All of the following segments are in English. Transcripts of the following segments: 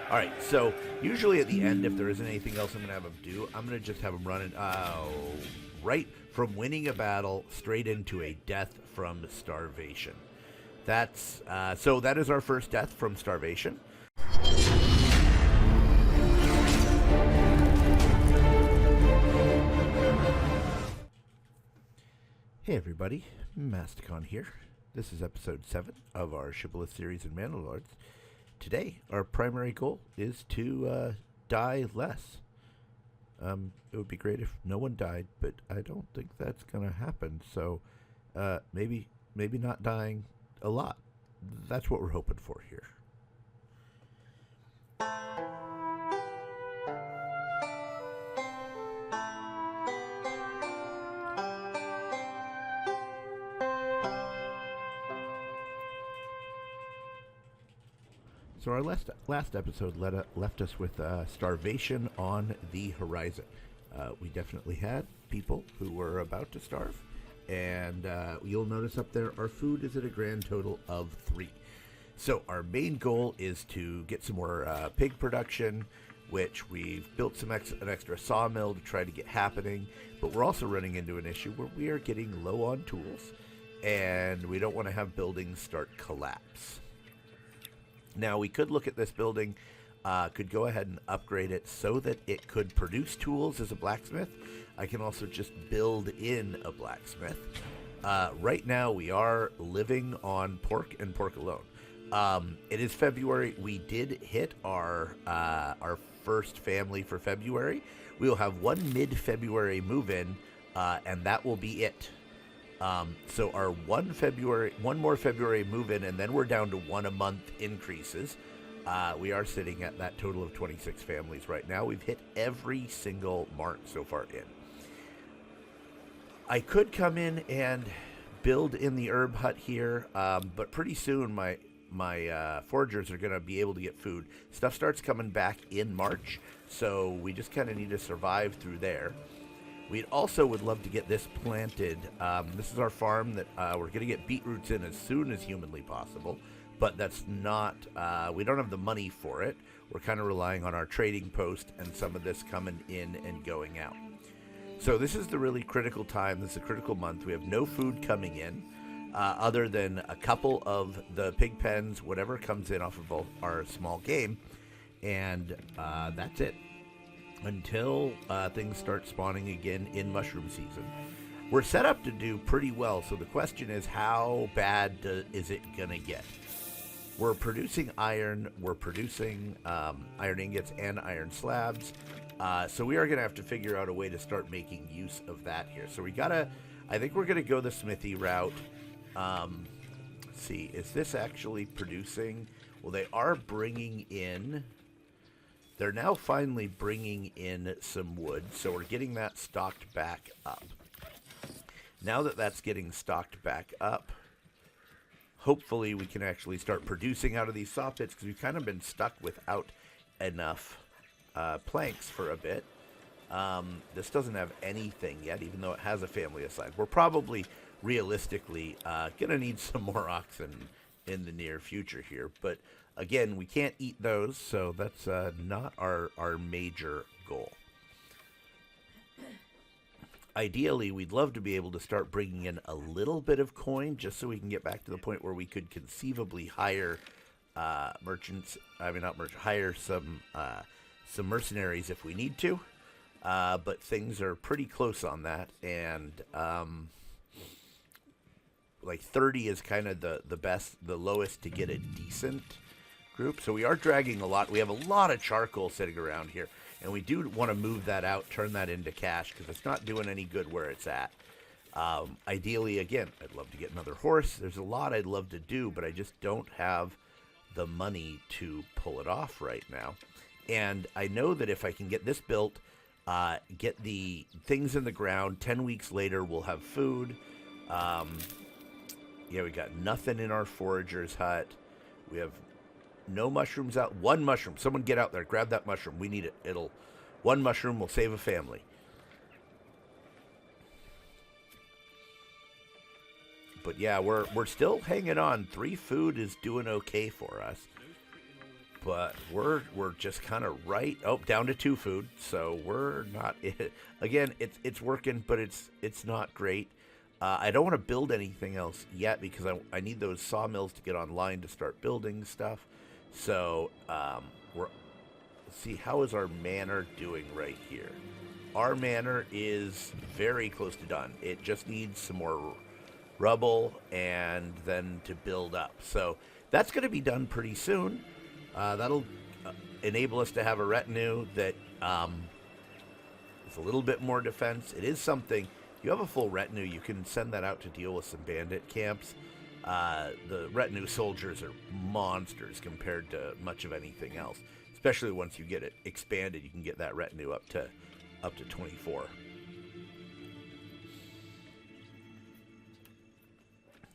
All right, so usually at the end, if there isn't anything else I'm going to have them do, I'm going to just have them run it right from winning a battle straight into a death from starvation. That's so that is our first death from starvation. Hey everybody, Masticon here. This is episode 7 of our Shibboleth series in Manor Lords. Today, our primary goal is to die less. It would be great if no one died, but I don't think that's going to happen. So maybe not dying a lot. That's what we're hoping for here. So our last episode left us with starvation on the horizon. We definitely had people who were about to starve, and you'll notice up there our food is at a grand total of 3. So our main goal is to get some more pig production, which we've built an extra sawmill to try to get happening, but we're also running into an issue where we are getting low on tools, and we don't want to have buildings start collapse. Now, we could look at this building, could go ahead and upgrade it so that it could produce tools as a blacksmith. I can also just build in a blacksmith. Right now, we are living on pork and pork alone. It is February. We did hit our first family for February. We will have one mid-February move-in, and that will be it. So our one more February move-in, and then we're down to 1 a month increases. We are sitting at that total of 26 families right now. We've hit every single mark so far in. I could come in and build in the herb hut here, but pretty soon my foragers are going to be able to get food. Stuff starts coming back in March, so we just kind of need to survive through there. We also would love to get this planted. This is our farm that we're going to get beetroots in as soon as humanly possible, but that's not, we don't have the money for it. We're kind of relying on our trading post and some of this coming in and going out. So this is the really critical time. This is a critical month. We have no food coming in other than a couple of the pig pens, whatever comes in off of our small game, and that's it. Until things start spawning again in mushroom season. We're set up to do pretty well, so the question is, how bad is it going to get? We're producing iron, we're producing iron ingots and iron slabs, so we are going to have to figure out a way to start making use of that here. So I think we're going to go the smithy route. Let's see, is this actually producing? Well, they are bringing in... They're now finally bringing in some wood, so we're getting that stocked back up. Now that that's getting stocked back up, hopefully we can actually start producing out of these saw pits, because we've kind of been stuck without enough planks for a bit. This doesn't have anything yet, even though it has a family assigned. We're probably, realistically, going to need some more oxen in the near future here, but... Again, we can't eat those, so that's not our major goal. Ideally, we'd love to be able to start bringing in a little bit of coin, just so we can get back to the point where we could conceivably hire hire some mercenaries if we need to. But things are pretty close on that, and like 30 is kind of the lowest to get a decent group. So we are dragging a lot. We have a lot of charcoal sitting around here, and we do want to move that out, turn that into cash, because it's not doing any good where it's at. Ideally, again, I'd love to get another horse. There's a lot I'd love to do, but I just don't have the money to pull it off right now. And I know that if I can get this built, get the things in the ground, 10 weeks later we'll have food. Yeah, we got nothing in our forager's hut. We have no mushrooms out. 1 mushroom. Someone get out there. Grab that mushroom. We need it. 1 mushroom will save a family. But yeah, we're still hanging on. 3 food is doing okay for us. but we're just kind of right. Oh, down to 2 food, so we're not. Again, it's working, but it's not great. I don't want to build anything else yet because I need those sawmills to get online to start building stuff. So let's see, how is our manor doing right here? Our manor is very close to done. It just needs some more rubble and then to build up. So that's going to be done pretty soon. That'll enable us to have a retinue that is a little bit more defense. It is something. You have a full retinue, you can send that out to deal with some bandit camps. The retinue soldiers are monsters compared to much of anything else. Especially once you get it expanded, you can get that retinue up to 24.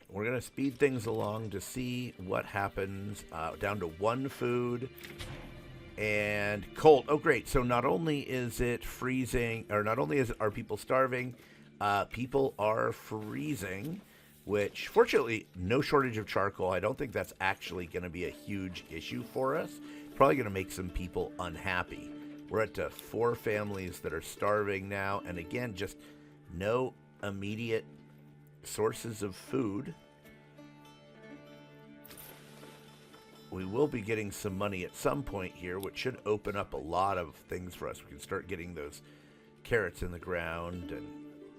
We're going to speed things along to see what happens. Down to 1 food. And cold. Oh, great. So not only is it freezing, or not only are people starving, people are freezing, which fortunately no shortage of charcoal. I don't think that's actually going to be a huge issue for us. Probably going to make some people unhappy. We're at 4 families that are starving now, and again, just no immediate sources of food. We will be getting some money at some point here, which should open up a lot of things for us. We can start getting those carrots in the ground, and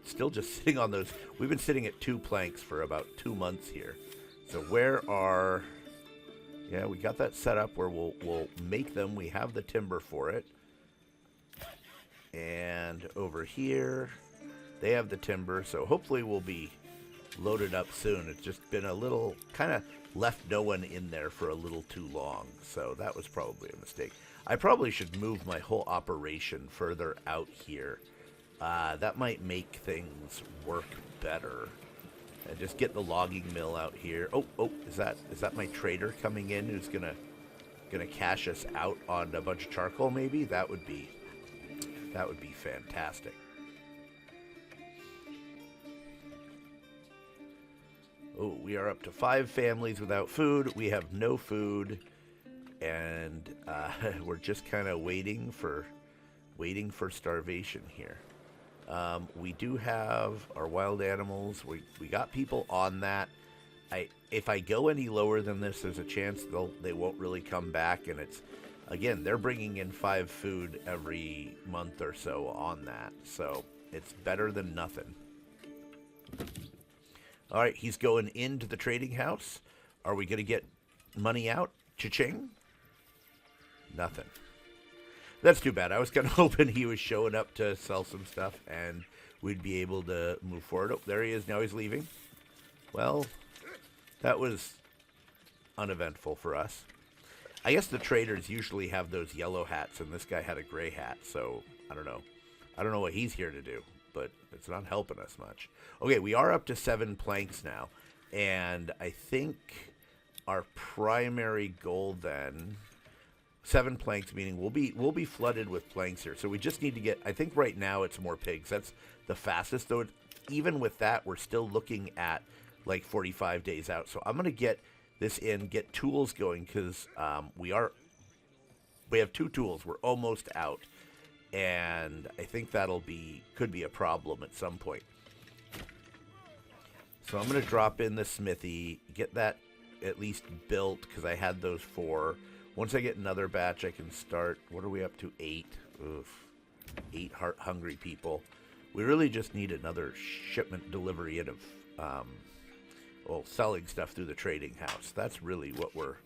still just sitting on those. We've been sitting at 2 planks for about 2 months here. So where are... Yeah, we got that set up where we'll make them. We have the timber for it. And over here, they have the timber. So hopefully we'll be loaded up soon. It's just been a little kind of left no one in there for a little too long. So that was probably a mistake. I probably should move my whole operation further out here. That might make things work better. And just get the logging mill out here. Oh, is that my trader coming in who's gonna cash us out on a bunch of charcoal? Maybe that would be fantastic. Oh, we are up to 5 families without food. We have no food, and we're just kind of waiting for starvation here. We do have our wild animals. We got people on that. If I go any lower than this, there's a chance they won't really come back. And it's, again, they're bringing in 5 food every month or so on that. So it's better than nothing. All right, he's going into the trading house. Are we going to get money out? Cha-ching? Nothing. That's too bad. I was kind of hoping he was showing up to sell some stuff and we'd be able to move forward. Oh, there he is. Now he's leaving. Well, that was uneventful for us. I guess the traders usually have those yellow hats, and this guy had a gray hat, so I don't know. I don't know what he's here to do, but it's not helping us much. Okay, we are up to 7 planks now, and I think our primary goal then... 7 planks, meaning we'll be flooded with planks here. So we just need to get, I think right now it's more pigs. That's the fastest, though. Even with that, we're still looking at like 45 days out. So I'm going to get this in, get tools going, because we have 2 tools. We're almost out. And I think could be a problem at some point. So I'm going to drop in the smithy, get that at least built, because I had those 4. Once I get another batch, I can start. What are we up to? 8. Oof. 8 hungry people. We really just need another shipment delivery in of, selling stuff through the trading house. That's really what we're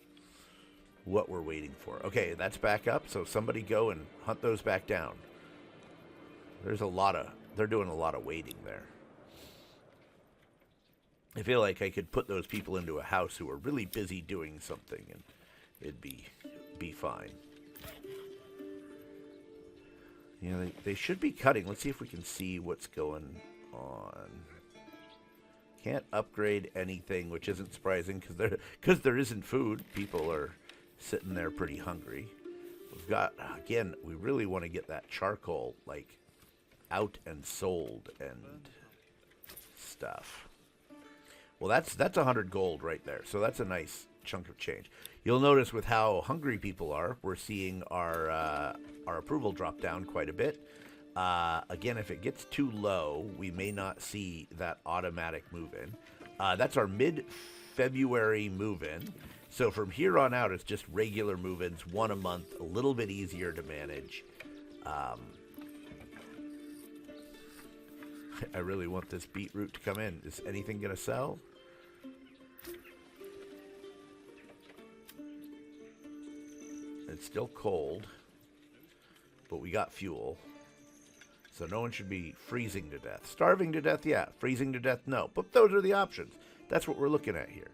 waiting for. Okay, that's back up. So somebody go and hunt those back down. They're doing a lot of waiting there. I feel like I could put those people into a house who are really busy doing something, and it'd be fine. You know, they should be cutting. Let's see if we can see what's going on. Can't upgrade anything, which isn't surprising because there isn't food. People are sitting there pretty hungry. We've got, again, we really want to get that charcoal like out and sold and stuff. Well, that's 100 gold right there. So that's a nice chunk of change. You'll notice with how hungry people are, we're seeing our approval drop down quite a bit. Again, if it gets too low, we may not see that automatic move-in. That's our mid-February move-in. So from here on out, it's just regular move-ins, one a month, a little bit easier to manage. I really want this beetroot to come in. Is anything going to sell? It's still cold, but we got fuel. So no one should be freezing to death. Starving to death, yeah. Freezing to death, no. But those are the options. That's what we're looking at here.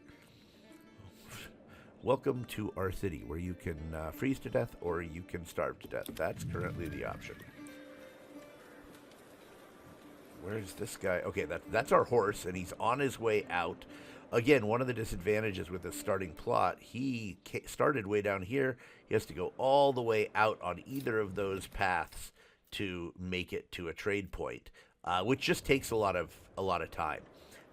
Welcome to our city, where you can freeze to death or you can starve to death. That's currently the option. Where's this guy? Okay, that's our horse, and he's on his way out. Again, one of the disadvantages with the starting plot, he started way down here. He has to go all the way out on either of those paths to make it to a trade point, which just takes a lot of time.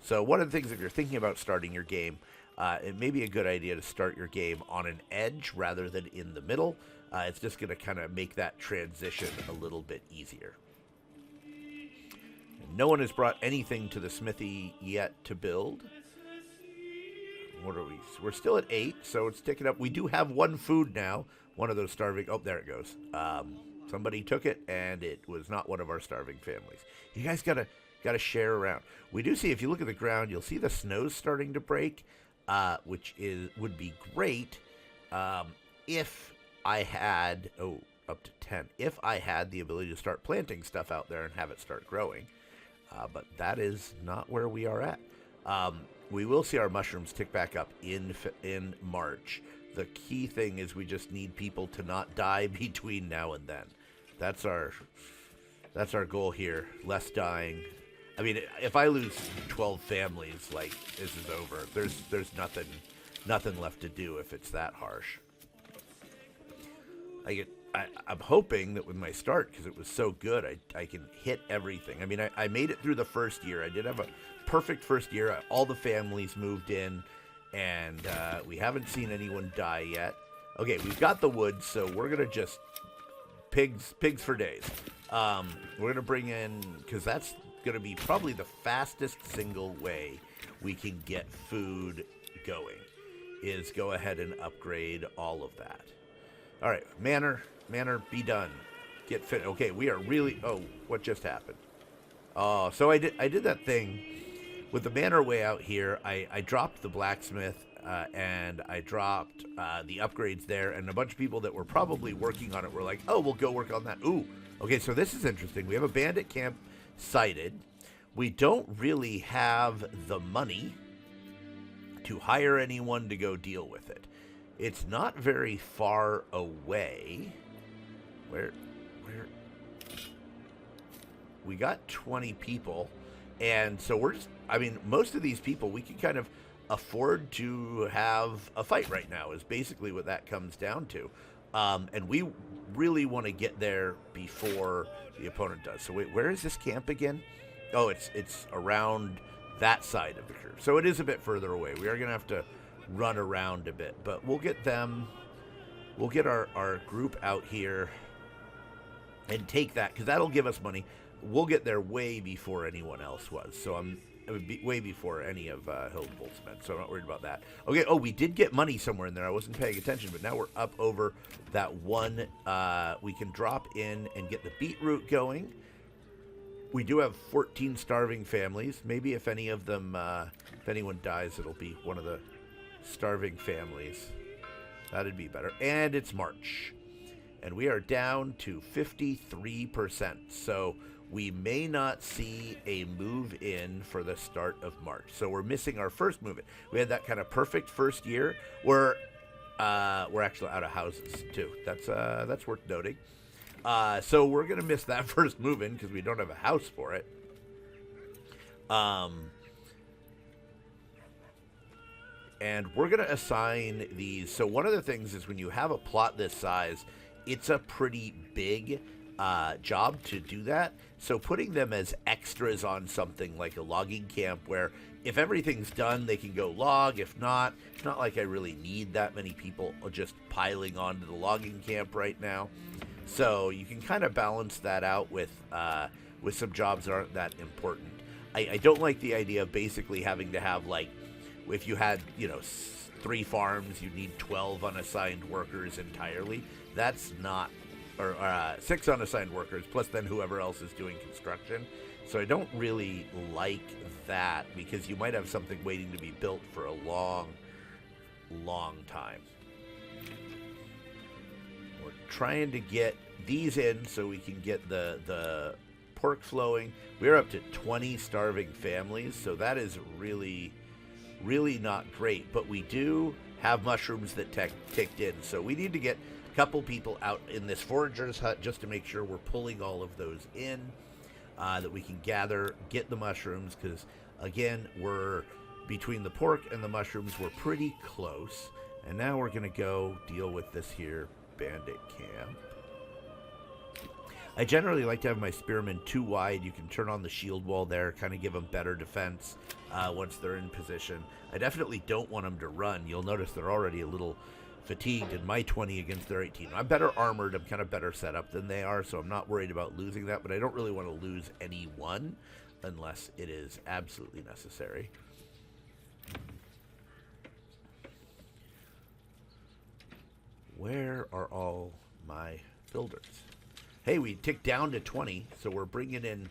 So one of the things, if you're thinking about starting your game, it may be a good idea to start your game on an edge rather than in the middle. It's just going to kind of make that transition a little bit easier. And no one has brought anything to the smithy yet to build. What are we? We're still at 8, so it's ticking up. We do have one food now. One of those starving. Oh, there it goes. Somebody took it, and it was not one of our starving families. You guys gotta share around. We do see, if you look at the ground, you'll see the snow's starting to break, which would be great if I had up to 10. If I had the ability to start planting stuff out there and have it start growing, but that is not where we are at. We will see our mushrooms tick back up in March. The key thing is we just need people to not die between now and then. That's our goal here. Less dying. I mean, if I lose 12 families, like, this is over. There's nothing left to do if it's that harsh. I'm hoping that with my start, because it was so good, I can hit everything. I mean, I made it through the first year. I did have a perfect first year. All the families moved in, and we haven't seen anyone die yet. Okay, we've got the woods, so we're going to just pigs for days. We're going to bring in, because that's going to be probably the fastest single way we can get food going, is go ahead and upgrade all of that. All right, Manor, be done. Get fit. Okay, we are really... Oh, what just happened? Oh, so I did that thing with the Manor way out here. I dropped the blacksmith, and I dropped the upgrades there, and a bunch of people that were probably working on it were like, oh, we'll go work on that. Ooh, okay, so this is interesting. We have a bandit camp sited. We don't really have the money to hire anyone to go deal with it. It's not very far away. Where? We got 20 people, and so we're just, I mean, most of these people, we can kind of afford to have a fight right now, is basically what that comes down to. And we really want to get there before the opponent does. So wait, where is this camp again? Oh, it's around that side of the curve. So it is a bit further away. We are going to have to run around a bit, but we'll get our group out here and take that, because that'll give us money. We'll get there way before anyone else was. So it would be way before any of Hildebolt's men, so I'm not worried about that. Okay, oh, we did get money somewhere in there. I wasn't paying attention, but now we're up over that one. We can drop in and get the beetroot going. We do have 14 starving families. Maybe if any of them, if anyone dies, it'll be one of the starving families. That'd be better. And it's March, and we are down to 53%. So we may not see a move in for the start of March. So we're missing our first move in. We had that kind of perfect first year where we're actually out of houses too. That's worth noting. So we're gonna miss that first move in because we don't have a house for it. And we're going to assign these. So one of the things is when you have a plot this size, it's a pretty big job to do that. So putting them as extras on something like a logging camp where if everything's done, they can go log. If not, it's not like I really need that many people just piling onto the logging camp right now. So you can kind of balance that out with some jobs that aren't that important. I don't like the idea of basically having to have, like, if you had, 3 farms, you need 12 unassigned workers entirely. That's not, or 6 unassigned workers, plus then whoever else is doing construction. So I don't really like that, because you might have something waiting to be built for a long, long time. We're trying to get these in so we can get the pork flowing. We're up to 20 starving families, so that is really, really not great. But we do have mushrooms that ticked in, so we need to get a couple people out in this forager's hut just to make sure we're pulling all of those in, that we can get the mushrooms, because again, we're between the pork and the mushrooms, we're pretty close. And now we're gonna go deal with this here bandit camp. I generally like to have my spearmen too wide. You can turn on the shield wall there, kind of give them better defense once they're in position. I definitely don't want them to run. You'll notice they're already a little fatigued in my 20 against their 18. I'm better armored. I'm kind of better set up than they are, so I'm not worried about losing that, but I don't really want to lose anyone unless it is absolutely necessary. Where are all my builders? Hey, we ticked down to 20, so we're bringing in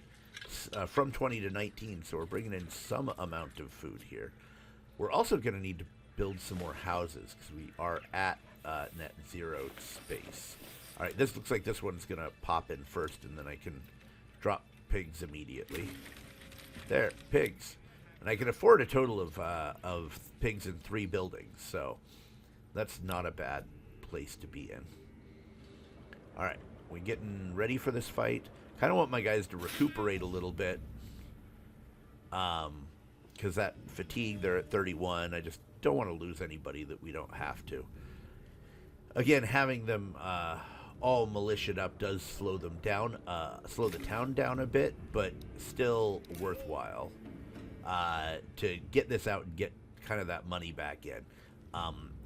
from 20 to 19, so we're bringing in some amount of food here. We're also going to need to build some more houses, because we are at net zero space. All right, this looks like this one's going to pop in first, and then I can drop pigs immediately. There, pigs. And I can afford a total of pigs in 3 buildings, so that's not a bad place to be in. All right. We're getting ready for this fight. Kind of want my guys to recuperate a little bit. Because that fatigue, they're at 31. I just don't want to lose anybody that we don't have to. Again, having them all militiaed up does slow them down, slow the town down a bit, but still worthwhile to get this out and get kind of that money back in.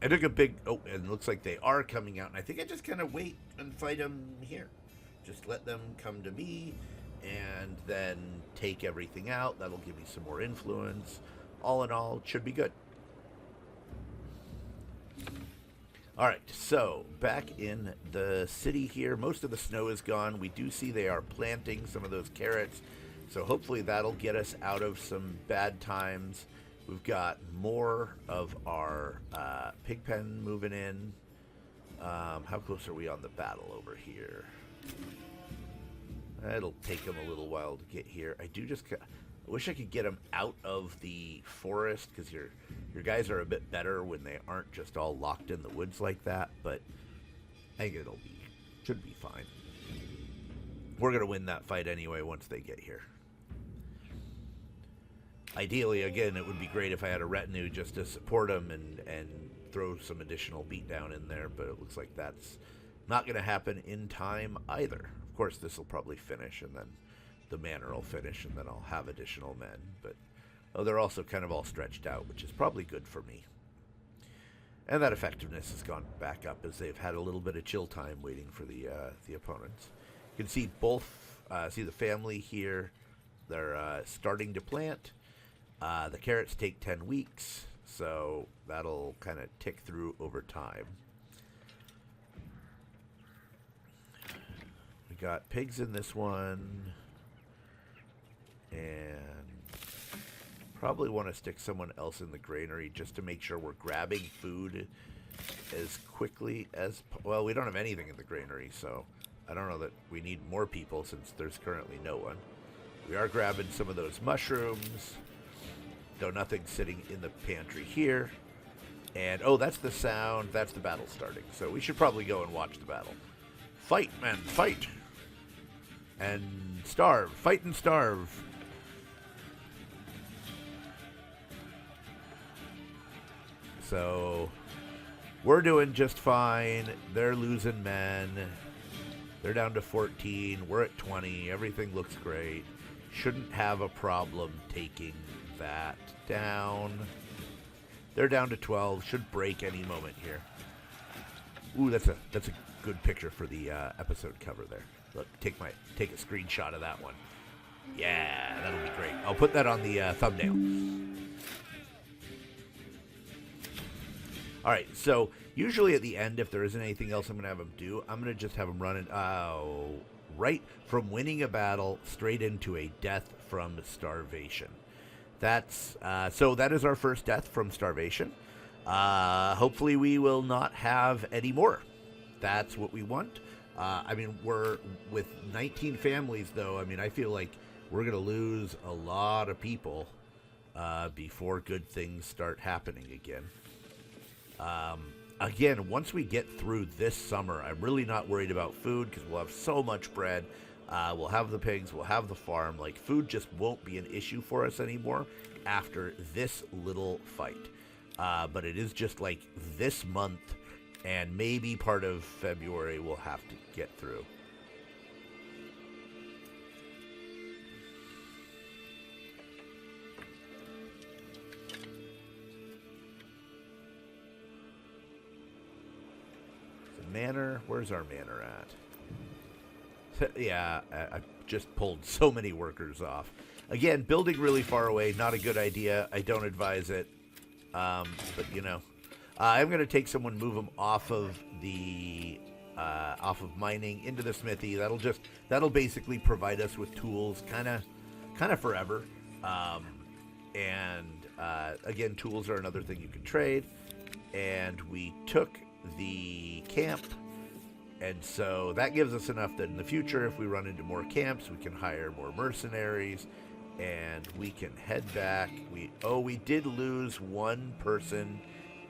I took a big... Oh, and it looks like they are coming out. And I think I just kind of wait and fight them here. Just let them come to me and then take everything out. That'll give me some more influence. All in all, it should be good. All right, so back in the city here. Most of the snow is gone. We do see they are planting some of those carrots. So hopefully that'll get us out of some bad times. We've got more of our pig pen moving in. How close are we on the battle over here? It'll take them a little while to get here. I wish I could get them out of the forest, because your guys are a bit better when they aren't just all locked in the woods like that. But I think should be fine. We're gonna win that fight anyway once they get here. Ideally, again, it would be great if I had a retinue just to support them and throw some additional beatdown in there, but it looks like that's not going to happen in time either. Of course, this will probably finish, and then the manor will finish, and then I'll have additional men. But they're also kind of all stretched out, which is probably good for me. And that effectiveness has gone back up as they've had a little bit of chill time waiting for the opponents. You can see see the family here. They're starting to plant. The carrots take 10 weeks, so that'll kind of tick through over time. We got pigs in this one, and probably want to stick someone else in the granary just to make sure we're grabbing food as quickly as... Well, we don't have anything in the granary, so I don't know that we need more people since there's currently no one. We are grabbing some of those mushrooms. Though nothing's sitting in the pantry here. And, oh, that's the sound. That's the battle starting. So we should probably go and watch the battle. Fight, men, fight. And starve. Fight and starve. So we're doing just fine. They're losing men. They're down to 14. We're at 20. Everything looks great. Shouldn't have a problem taking that down. They're down to 12. Should break any moment here. Ooh, that's a good picture for the episode cover there. Look, take a screenshot of that one. Yeah, that'll be great. I'll put that on the thumbnail. All right, so usually at the end, if there isn't anything else I'm going to have them do, I'm going to just have them run it right from winning a battle straight into a death from starvation. That's so that is our first death from starvation. Hopefully we will not have any more. That's what we want. I mean, we're with 19 families, though. I mean, I feel like we're going to lose a lot of people before good things start happening again. Again, once we get through this summer, I'm really not worried about food because we'll have so much bread. We'll have the pigs, we'll have the farm. Like, food just won't be an issue for us anymore after this little fight. But it is just like this month and maybe part of February we'll have to get through. Manor, where's our manor at? Yeah, I just pulled so many workers off. Again, building really far away, not a good idea. I don't advise it. But you know, I'm going to take someone, move them off of the off of mining into the smithy. That'll basically provide us with tools, kind of forever. Again, tools are another thing you can trade. And we took the camp, and so that gives us enough that in the future, if we run into more camps, we can hire more mercenaries, and we can head back. We did lose one person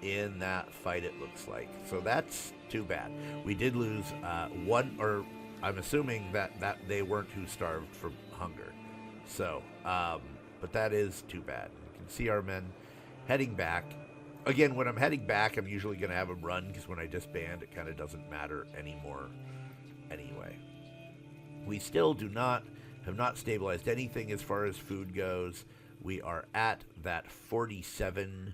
in that fight, it looks like, so that's too bad. We did lose one, or I'm assuming that they weren't who starved from hunger, so but that is too bad. You can see our men heading back. Again, when I'm heading back, I'm usually going to have them run, because when I disband, it kind of doesn't matter anymore anyway. We still have not stabilized anything as far as food goes. We are at that 47%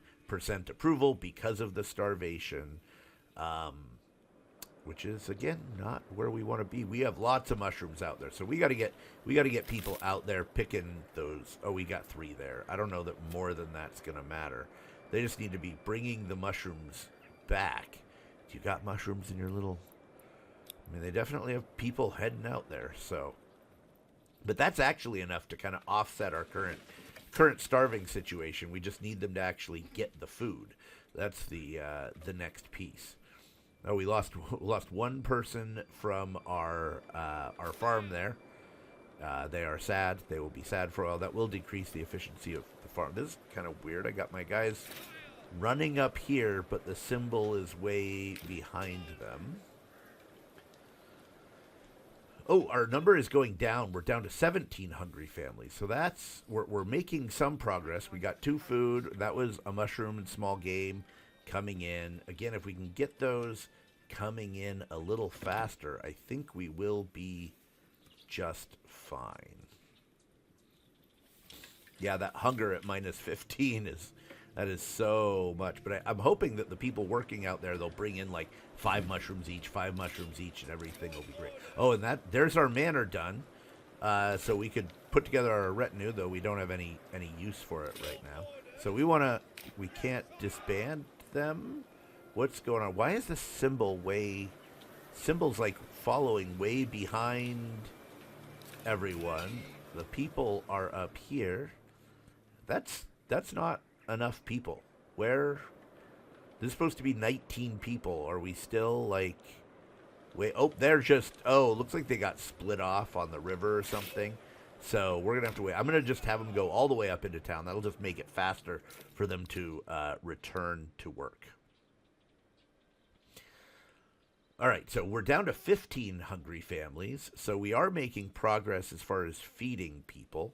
approval because of the starvation, which is, again, not where we want to be. We have lots of mushrooms out there, so we got to get people out there picking those. Oh, we got 3 there. I don't know that more than that's going to matter. They just need to be bringing the mushrooms back. You got mushrooms in your little... I mean, they definitely have people heading out there, so... But that's actually enough to kind of offset our current starving situation. We just need them to actually get the food. That's the next piece. Oh, we lost one person from our farm there. They are sad. They will be sad for a while. That will decrease the efficiency of the farm. This is kind of weird. I got my guys running up here, but the symbol is way behind them. Oh, our number is going down. We're down to 17 hungry families. So we're making some progress. We got 2 food. That was a mushroom and small game coming in. Again, if we can get those coming in a little faster, I think we will be just fine. Yeah, that hunger at minus 15 is so much. But I'm hoping that the people working out there, they'll bring in like 5 mushrooms each, and everything will be great. Oh, and there's our manor done. So we could put together our retinue, though we don't have any use for it right now. So we can't disband them. What's going on? Why is the symbol's like following way behind everyone? The people are up here. That's not enough people. There's supposed to be 19 people. Are we still like... Wait, looks like they got split off on the river or something. So we're going to have to wait. I'm going to just have them go all the way up into town. That'll just make it faster for them to return to work. All right, so we're down to 15 hungry families. So we are making progress as far as feeding people.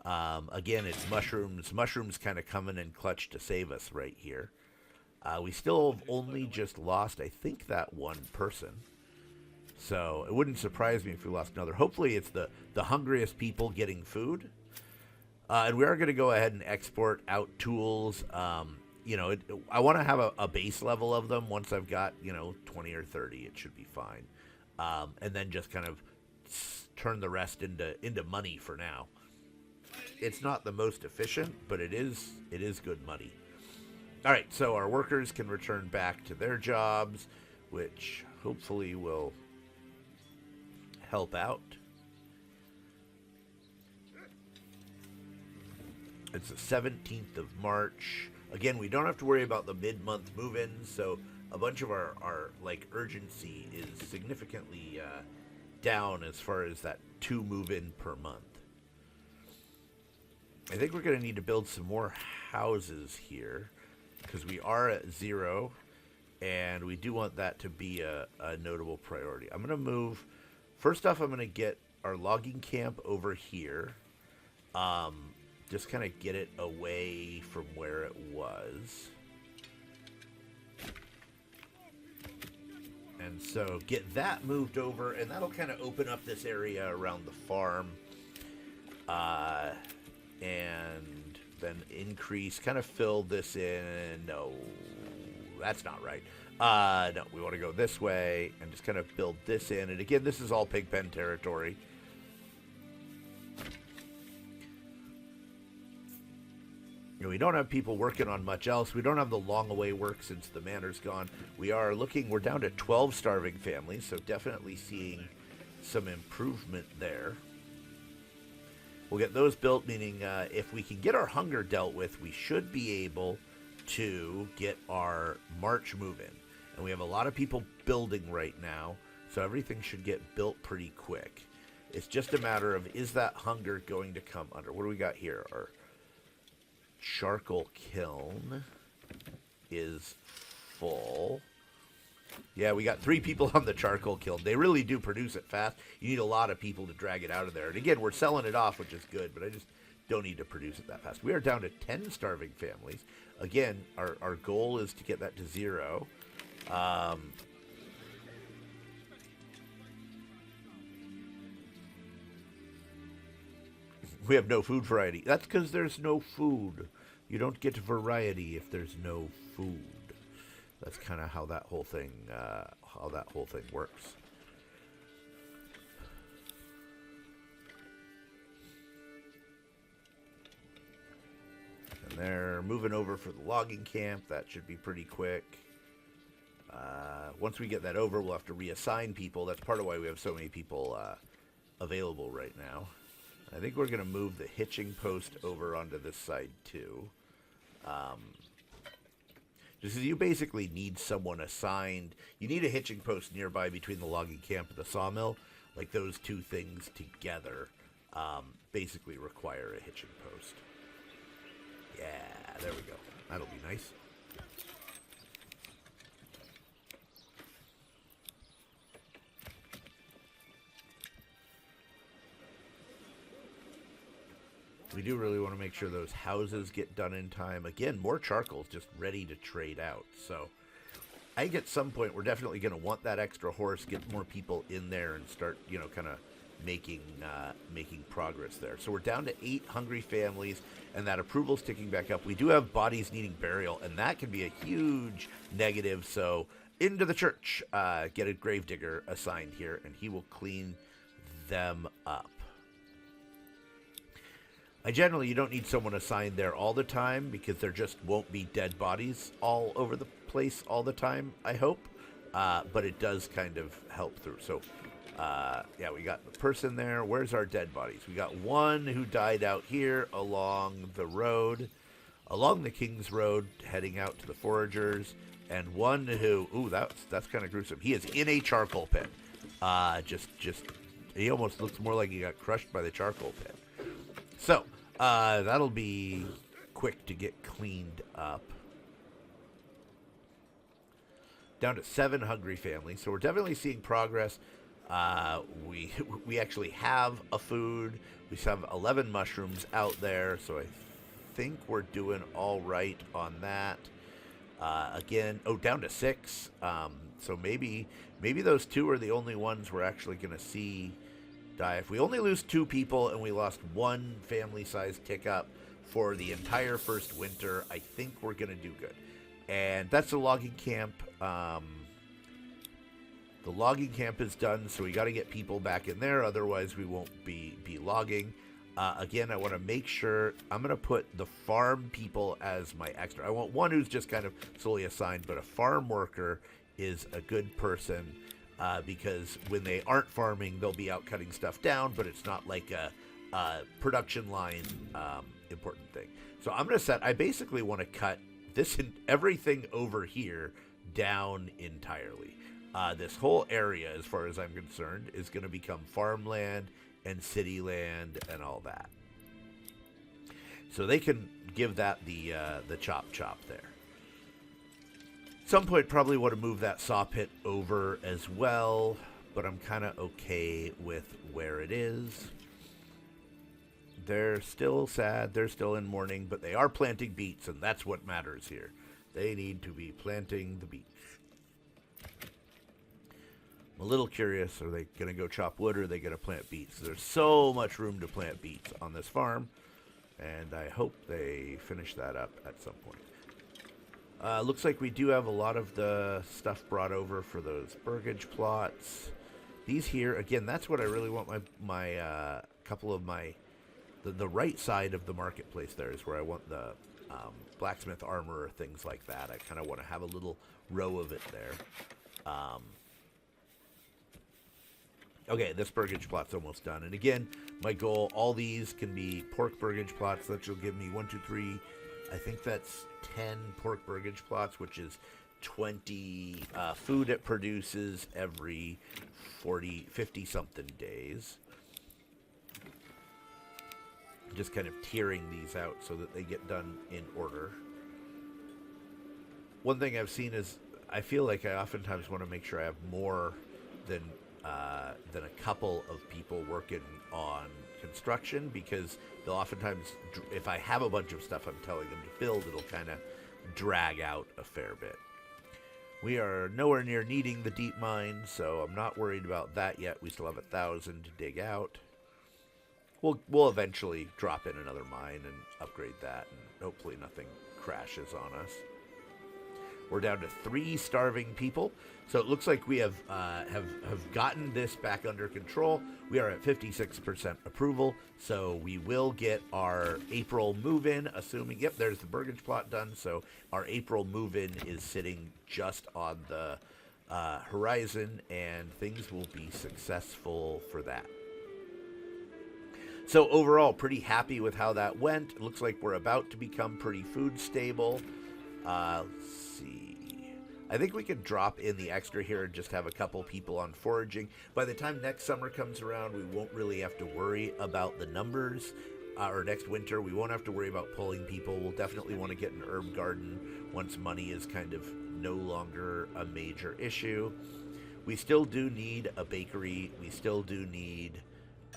Again, it's mushrooms. Mushrooms kind of coming in clutch to save us right here. We still have only just lost, I think, that one person. So it wouldn't surprise me if we lost another. Hopefully it's the hungriest people getting food. And we are going to go ahead and export out tools. I want to have a base level of them. Once I've got 20 or 30, it should be fine. And then just kind of turn the rest into money for now. It's not the most efficient, but it is good money. All right, so our workers can return back to their jobs, which hopefully will help out. It's the 17th of March. Again, we don't have to worry about the mid-month move-ins, so a bunch of our urgency is significantly down as far as that 2 move-in per month. I think we're going to need to build some more houses here because we are at 0, and we do want that to be a notable priority. I'm going to move. First off, I'm going to get our logging camp over here. Just kind of get it away from where it was. And so get that moved over, and that'll kind of open up this area around the farm. And then increase, kind of fill this in. No, that's not right. No, we want to go this way and just kind of build this in. And again, this is all pigpen territory. We don't have people working on much else. We don't have the long away work since the manor's gone. We're down to 12 starving families, so definitely seeing some improvement there. We'll get those built, meaning if we can get our hunger dealt with, we should be able to get our March move-in. And we have a lot of people building right now, so everything should get built pretty quick. It's just a matter of, is that hunger going to come under? What do we got here? Our charcoal kiln is full. Yeah, we got 3 people on the charcoal kiln. They really do produce it fast. You need a lot of people to drag it out of there. And again, we're selling it off, which is good, but I just don't need to produce it that fast. We are down to 10 starving families. Again, our goal is to get that to 0. We have no food variety. That's because there's no food. You don't get variety if there's no food. That's kind of how that whole thing works. And they're moving over for the logging camp. That should be pretty quick. Once we get that over, we'll have to reassign people. That's part of why we have so many people available right now. I think we're going to move the hitching post over onto this side too. Just as you basically need someone assigned. You need a hitching post nearby between the logging camp and the sawmill. Like those two things together basically require a hitching post. Yeah, there we go. That'll be nice. We do really want to make sure those houses get done in time. Again, more charcoal's just ready to trade out. So I think at some point we're definitely going to want that extra horse, get more people in there and start, kind of making progress there. So we're down to 8 hungry families, and that approval's ticking back up. We do have bodies needing burial, and that can be a huge negative. So into the church, get a Gravedigger assigned here, and he will clean them up. You don't need someone assigned there all the time because there just won't be dead bodies all over the place all the time, I hope. But it does kind of help through. So, yeah, we got the person there. Where's our dead bodies? We got one who died out here along the road, along the King's Road, heading out to the foragers. And one who, that's kind of gruesome. He is in a charcoal pit. He almost looks more like he got crushed by the charcoal pit. So, that'll be quick to get cleaned up. Down to 7 hungry families, so we're definitely seeing progress. We actually have a food. We have 11 mushrooms out there, so I think we're doing all right on that. Again, down to 6. So maybe those 2 are the only ones we're actually going to see die. If we only lose 2 people and we lost 1 family-sized tick-up for the entire first winter, I think we're going to do good. And that's the logging camp. The logging camp is done, so we got to get people back in there. Otherwise, we won't be logging. Again, I want to make sure I'm going to put the farm people as my extra. I want one who's just kind of solely assigned, but a farm worker is a good person because when they aren't farming, they'll be out cutting stuff down, but it's not like a production line important thing. So I'm going to set, I basically want to cut this everything over here down entirely. This whole area, as far as I'm concerned, is going to become farmland and city land and all that. So they can give that the chop there. At some point, probably want to move that saw pit over as well, but I'm kind of okay with where it is. They're still sad, they're still in mourning, but they are planting beets, and that's what matters here. They need to be planting the beets. I'm a little curious, are they going to go chop wood or are they going to plant beets? There's so much room to plant beets on this farm, and I hope they finish that up at some point. Looks like we do have a lot of the stuff brought over for those burgage plots. These here, again, that's what I really want my couple of my... The right side of the marketplace there is where I want the blacksmith armor or things like that. I kind of want to have a little row of it there. Okay, this burgage plot's almost done. And again, my goal, all these can be pork burgage plots. That will give me 1, 2, 3, I think that's 10 pork burgage plots, which is 20 food it produces every 40, 50-something days. Just kind of tiering these out so that they get done in order. One thing I've seen is I feel like I oftentimes want to make sure I have more than a couple of people working on construction, because they'll oftentimes, if I have a bunch of stuff I'm telling them to build, it'll kind of drag out a fair bit. We are nowhere near needing the deep mine, so I'm not worried about that yet. We still have 1,000 to dig out. We'll eventually drop in another mine and upgrade that, and hopefully nothing crashes on us. We're down to 3 starving people, so it looks like we have gotten this back under control. We are at 56% approval, so we will get our April move-in, assuming, yep, there's the burgage plot done, so our April move-in is sitting just on the horizon, and things will be successful for that. So overall, pretty happy with how that went. It looks like we're about to become pretty food stable. Let's see. I think we could drop in the extra here and just have a couple people on foraging. By the time next summer comes around, we won't really have to worry about the numbers. Or next winter, we won't have to worry about pulling people. We'll definitely want to get an herb garden once money is kind of no longer a major issue. We still do need a bakery. We still do need...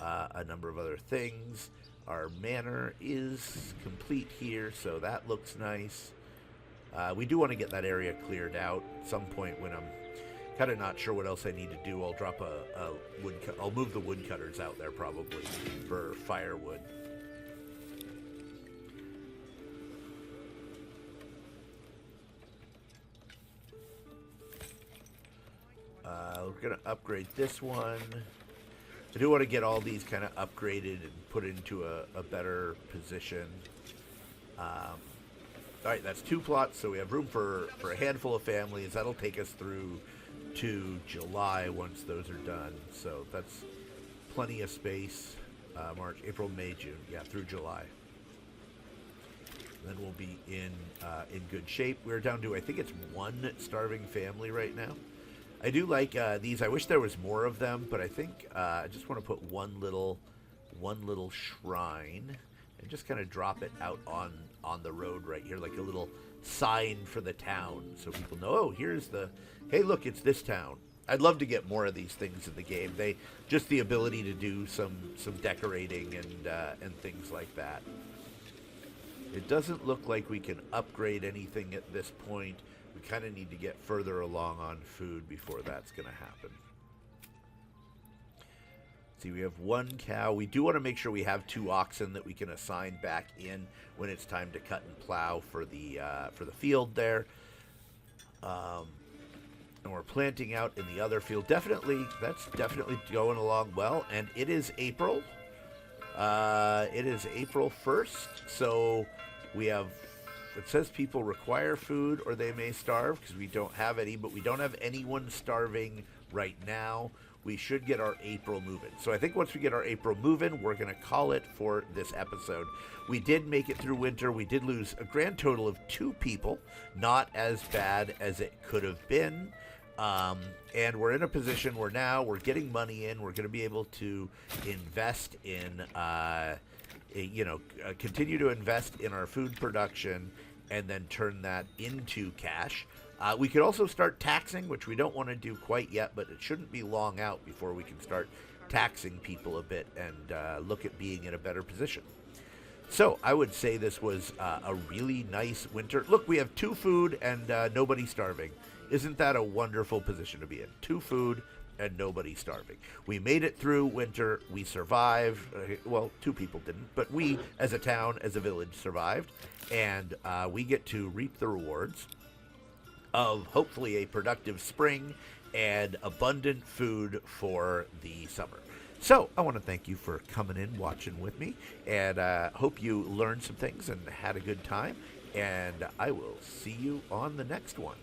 a number of other things. Our manor is complete here, so that looks nice. We do want to get that area cleared out at some point when I'm kind of not sure what else I need to do. I'll drop a I'll move the woodcutters out there probably for firewood. We're going to upgrade this one. I do want to get all these kind of upgraded and put into a better position. All right, that's 2 plots, so we have room for a handful of families. That'll take us through to July once those are done. So that's plenty of space. March, April, May, June. Yeah, through July. Then we'll be in good shape. We're down to, I think it's 1 starving family right now. I do like these. I wish there was more of them, but I think I just want to put one little shrine and just kind of drop it out on the road right here, like a little sign for the town, so people know, oh, here's the, hey, look, it's this town. I'd love to get more of these things in the game. They just the ability to do some decorating and things like that. It doesn't look like we can upgrade anything at this point. We kind of need to get further along on food before that's going to happen. See, we have 1 cow. We do want to make sure we have 2 oxen that we can assign back in when it's time to cut and plow for the field there. And we're planting out in the other field. That's definitely going along well. And it is April. It is April 1st. So we have, it says people require food or they may starve because we don't have any, but we don't have anyone starving right now. We should get our April moving. So I think once we get our April moving, we're going to call it for this episode. We did make it through winter. We did lose a grand total of 2 people. Not as bad as it could have been. And we're in a position where now we're getting money in. We're going to be able to invest in, continue to invest in our food production and then turn that into cash. We could also start taxing, which we don't want to do quite yet, but it shouldn't be long out before we can start taxing people a bit and look at being in a better position. So I would say this was a really nice winter. Look, we have 2 food and nobody starving. Isn't that a wonderful position to be in? 2 food and nobody starving. We made it through winter. We survived. Well, 2 people didn't, but we as a town, as a village, survived. And we get to reap the rewards of hopefully a productive spring and abundant food for the summer. So I want to thank you for coming in, watching with me, and hope you learned some things and had a good time. And I will see you on the next one.